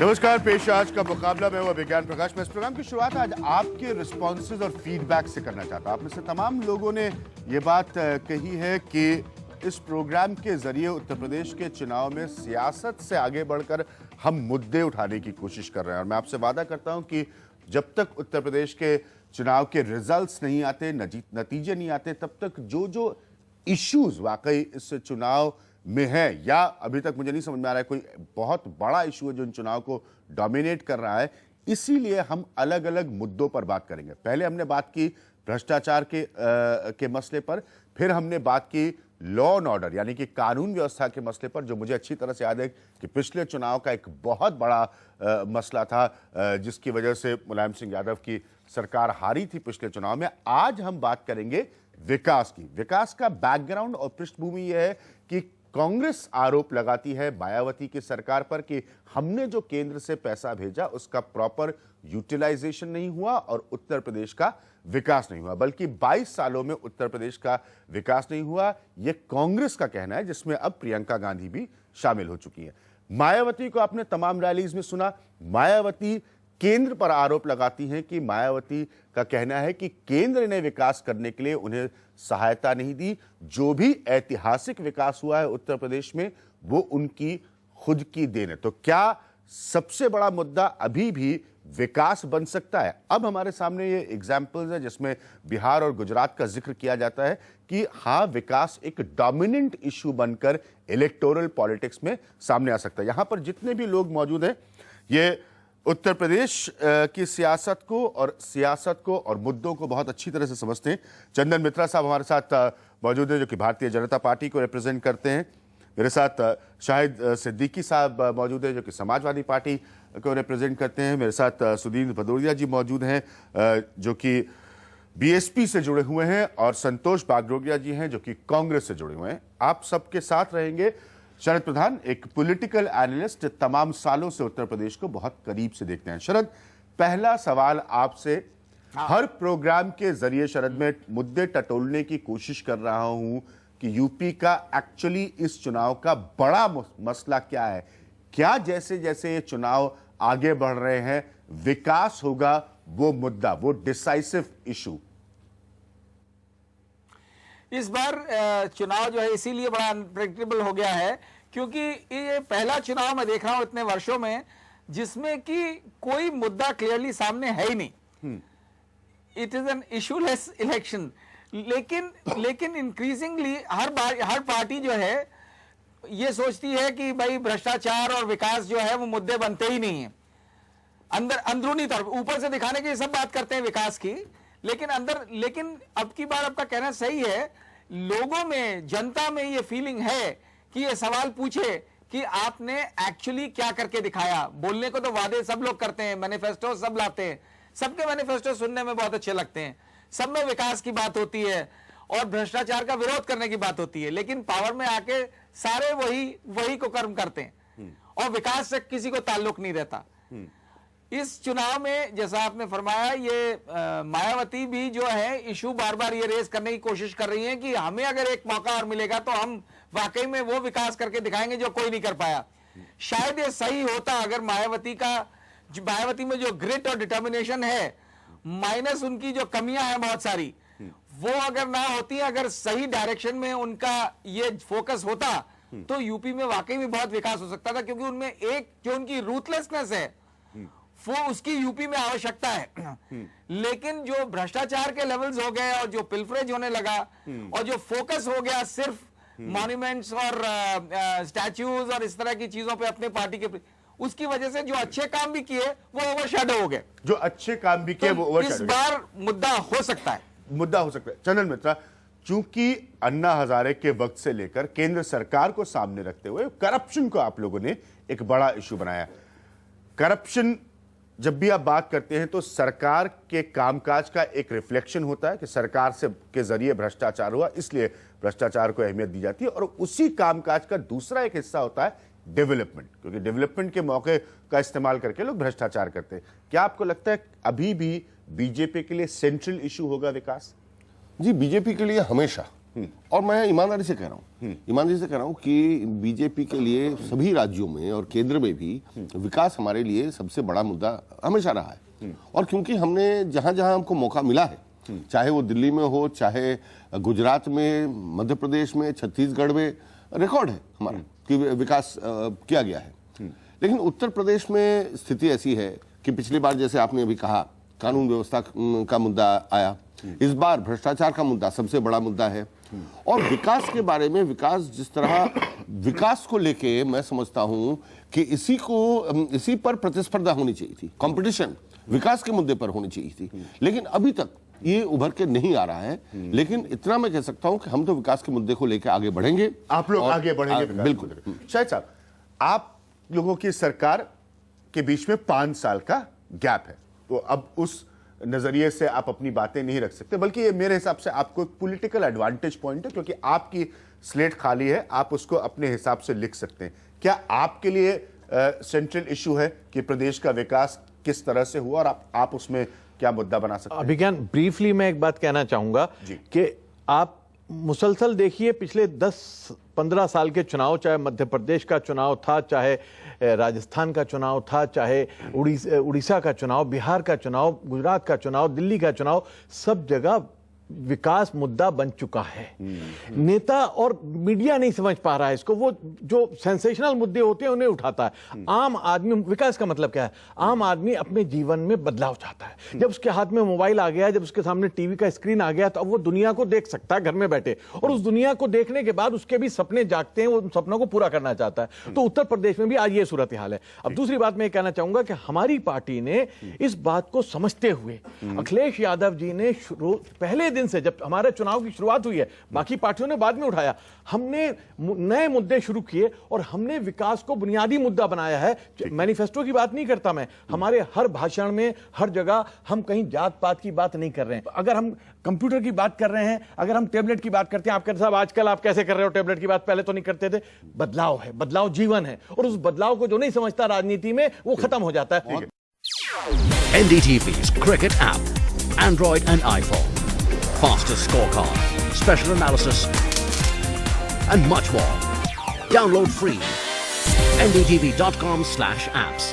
नमस्कार, पेश आज का मुकाबला में हुआ विज्ञान प्रकाश। मैं इस प्रोग्राम की शुरुआत आज आपके रिस्पॉन्सेज और फीडबैक से करना चाहता हूं। आप में से तमाम लोगों ने ये बात कही है कि इस प्रोग्राम के जरिए उत्तर प्रदेश के चुनाव में सियासत से आगे बढ़कर हम मुद्दे उठाने की कोशिश कर रहे हैं। और मैं आपसे वादा करता हूं कि जब तक उत्तर प्रदेश के चुनाव के रिजल्ट्स नहीं आते, नतीजे नहीं आते, तब तक जो इश्यूज वाकई इस चुनाव में है या अभी तक मुझे नहीं समझ में आ रहा है कोई बहुत बड़ा इशू है जो इन चुनाव को डोमिनेट कर रहा है, इसीलिए हम अलग अलग मुद्दों पर बात करेंगे। पहले हमने बात की भ्रष्टाचार के मसले पर, फिर हमने बात की लॉ एंड ऑर्डर यानी कि कानून व्यवस्था के मसले पर, जो मुझे अच्छी तरह से याद है कि पिछले चुनाव का एक बहुत बड़ा मसला था जिसकी वजह से मुलायम सिंह यादव की सरकार हारी थी पिछले चुनाव में। आज हम बात करेंगे विकास की। विकास का बैकग्राउंड और पृष्ठभूमि यह है कि कांग्रेस आरोप लगाती है मायावती की सरकार पर कि हमने जो केंद्र से पैसा भेजा उसका प्रॉपर यूटिलाइजेशन नहीं हुआ और उत्तर प्रदेश का विकास नहीं हुआ, बल्कि 22 सालों में उत्तर प्रदेश का विकास नहीं हुआ। यह कांग्रेस का कहना है, जिसमें अब प्रियंका गांधी भी शामिल हो चुकी हैं। मायावती को आपने तमाम रैलीज में सुना। मायावती केंद्र पर आरोप लगाती हैं कि मायावती का कहना है कि केंद्र ने विकास करने के लिए उन्हें सहायता नहीं दी। जो भी ऐतिहासिक विकास हुआ है उत्तर प्रदेश में वो उनकी खुद की देन है। तो क्या सबसे बड़ा मुद्दा अभी भी विकास बन सकता है? अब हमारे सामने ये एग्जाम्पल्स है जिसमें बिहार और गुजरात का जिक्र किया जाता है कि हाँ, विकास एक डोमिनेंट इशू बनकर इलेक्टोरल पॉलिटिक्स में सामने आ सकता है। यहां पर जितने भी लोग मौजूद हैं ये उत्तर प्रदेश की सियासत को और मुद्दों को बहुत अच्छी तरह से समझते हैं। चंदन मित्रा साहब हमारे साथ मौजूद हैं जो कि भारतीय जनता पार्टी को रिप्रेजेंट करते हैं। मेरे साथ शाहिद सिद्दीकी साहब मौजूद हैं जो कि समाजवादी पार्टी को रिप्रेजेंट करते हैं। मेरे साथ सुदीन भदौरिया जी मौजूद हैं जो कि बीएसपी से जुड़े हुए हैं, और संतोष बागडोगरा जी हैं जो कि कांग्रेस से जुड़े हुए हैं। आप सबके साथ रहेंगे शरद प्रधान, एक पॉलिटिकल एनालिस्ट, तमाम सालों से उत्तर प्रदेश को बहुत करीब से देखते हैं। शरद, पहला सवाल आपसे। हर प्रोग्राम के जरिए शरद में मुद्दे टटोलने की कोशिश कर रहा हूं कि यूपी का एक्चुअली इस चुनाव का बड़ा मसला क्या है। क्या जैसे जैसे ये चुनाव आगे बढ़ रहे हैं विकास होगा वो मुद्दा, वो डिसाइसिव इशू? इस बार चुनाव जो है इसीलिए बड़ा अनप्रेडिक्टेबल हो गया है क्योंकि ये पहला चुनाव मैं देख रहा हूं इतने वर्षों में जिसमें कि कोई मुद्दा क्लियरली सामने है ही नहीं। It is an issueless election. लेकिन इंक्रीजिंगली हर पार्टी जो है ये सोचती है कि भाई भ्रष्टाचार और विकास जो है वो मुद्दे बनते ही नहीं है। अंदरूनी तरफ ऊपर से दिखाने की सब बात करते हैं विकास की, लेकिन अब की बार आपका कहना सही है, लोगों में, जनता में ये फीलिंग है कि ये सवाल पूछे कि आपने एक्चुअली क्या करके दिखाया। बोलने को तो वादे सब लोग करते हैं, मैनिफेस्टो सब लाते हैं, सबके मैनिफेस्टो सुनने में बहुत अच्छे लगते हैं, सब में विकास की बात होती है और भ्रष्टाचार का विरोध करने की बात होती है, लेकिन पावर में आके सारे वही को कर्म करते हैं और विकास से किसी को ताल्लुक नहीं रहता। इस चुनाव में जैसा आपने फरमाया, ये मायावती भी जो है इशू बार बार ये रेस करने की कोशिश कर रही हैं कि हमें अगर एक मौका और मिलेगा तो हम वाकई में वो विकास करके दिखाएंगे जो कोई नहीं कर पाया। शायद ये सही होता अगर मायावती में जो ग्रिट और डिटर्मिनेशन है माइनस उनकी जो कमियां हैं बहुत सारी, वो अगर ना होती, अगर सही डायरेक्शन में उनका ये फोकस होता तो यूपी में वाकई में बहुत विकास हो सकता था, क्योंकि उनमें एक जो उनकी रूथलेसनेस है वो उसकी यूपी में आवश्यकता है। लेकिन जो भ्रष्टाचार के लेवल्स हो गए और जो पिल्फरेज होने लगा और जो फोकस हो गया सिर्फ मॉन्यूमेंट्स और स्टैच्यूज और इस तरह की चीजों पे अपने पार्टी के, उसकी वजह से जो अच्छे काम भी किए वो ओवरशैडो हो गए। जो अच्छे काम भी किए वो ओवरशैडो। इस बार मुद्दा हो सकता है। चंदन मित्रा, चूंकि अन्ना हजारे के वक्त से लेकर केंद्र सरकार को सामने रखते हुए करप्शन को आप लोगों ने एक बड़ा इशू बनाया। करप्शन जब भी आप बात करते हैं तो सरकार के कामकाज का एक रिफ्लेक्शन होता है कि सरकार के जरिए भ्रष्टाचार हुआ, इसलिए भ्रष्टाचार को अहमियत दी जाती है, और उसी कामकाज का दूसरा एक हिस्सा होता है डेवलपमेंट, क्योंकि डेवलपमेंट के मौके का इस्तेमाल करके लोग भ्रष्टाचार करते हैं। क्या आपको लगता है अभी भी बीजेपी के लिए सेंट्रल इशू होगा विकास? जी, बीजेपी के लिए हमेशा और मैं ईमानदारी से कह रहा हूं कि बीजेपी के लिए सभी राज्यों में और केंद्र में भी विकास हमारे लिए सबसे बड़ा मुद्दा हमेशा रहा है। और क्योंकि हमने जहां जहां हमको मौका मिला है, चाहे वो दिल्ली में हो, चाहे गुजरात में, मध्य प्रदेश में, छत्तीसगढ़ में, रिकॉर्ड है हमारा कि विकास किया गया है। लेकिन उत्तर प्रदेश में स्थिति ऐसी है कि पिछली बार जैसे आपने अभी कहा कानून व्यवस्था का मुद्दा आया, इस बार भ्रष्टाचार का मुद्दा सबसे बड़ा मुद्दा है। और विकास के बारे में, विकास को लेके मैं समझता हूं कि इसी पर प्रतिस्पर्धा होनी चाहिए थी, कंपटीशन विकास के मुद्दे पर होनी चाहिए थी। लेकिन अभी तक ये उभर के नहीं आ रहा है। लेकिन इतना मैं कह सकता हूं कि हम तो विकास के मुद्दे को लेकर आगे बढ़ेंगे। आप लोग आगे बढ़ेंगे? बिल्कुल। शाहिद साहब, आप लोगों की सरकार के बीच में 5 साल का गैप है, तो अब उस नजरिए से आप अपनी बातें नहीं रख सकते, बल्कि ये मेरे हिसाब से आपको एक पॉलिटिकल एडवांटेज पॉइंट है, क्योंकि आपकी स्लेट खाली है, आप उसको अपने हिसाब से लिख सकते हैं। क्या आपके लिए सेंट्रल इशू है कि प्रदेश का विकास किस तरह से हुआ, और आप उसमें क्या मुद्दा बना सकते हैं? अभिज्ञान, ब्रीफली मैं एक बात कहना चाहूंगा कि आप मुसलसल देखिए पिछले 10-15 साल के चुनाव, चाहे मध्य प्रदेश का चुनाव था, चाहे राजस्थान का चुनाव था, चाहे उड़ीसा का चुनाव, बिहार का चुनाव, गुजरात का चुनाव, दिल्ली का चुनाव, सब जगह विकास मुद्दा बन चुका है। नेता और मीडिया नहीं समझ पा रहा है इसको। वो जो सेंसेशनल मुद्दे होते हैं उन्हें उठाता है। आम आदमी, विकास का मतलब क्या है? आम आदमी अपने जीवन में बदलाव चाहता है। जब उसके हाथ में मोबाइल आ गया, जब उसके सामने टीवी का स्क्रीन आ गया, तो अब वो दुनिया को देख सकता है घर में बैठे, और उस दुनिया को देखने के बाद उसके भी सपने जागते हैं, वो उन सपनों को पूरा करना चाहता है। तो उत्तर प्रदेश में भी आज ये सूरत हाल है। अब दूसरी बात मैं कहना चाहूंगा कि हमारी पार्टी ने इस बात को समझते हुए, अखिलेश यादव जी ने पहले दिन से, जब हमारे चुनाव की शुरुआत हुई है, बाकी पार्टियों ने बाद में उठाया, हमने नए मुद्दे शुरू किए और हमने विकास को बुनियादी मुद्दा बनाया है। मैनिफेस्टो की बात नहीं करता मैं, हमारे हर भाषण में, हर जगह हम कहीं जात पात की बात नहीं कर रहे हैं। अगर हम कंप्यूटर की बात कर रहे हैं, अगर हम टेबलेट की बात करते हैं, आप कहते साहब आजकल आप कैसे कर रहे हो टेबलेट की बात, पहले तो नहीं करते थे। बदलाव है, बदलाव जीवन है, और उस बदलाव को जो नहीं समझता राजनीति में, वो खत्म हो जाता है। NDTV's Cricket app, Android and iPhone. Fastest scorecard, special analysis, and much more. Download free. ndtv.com/apps.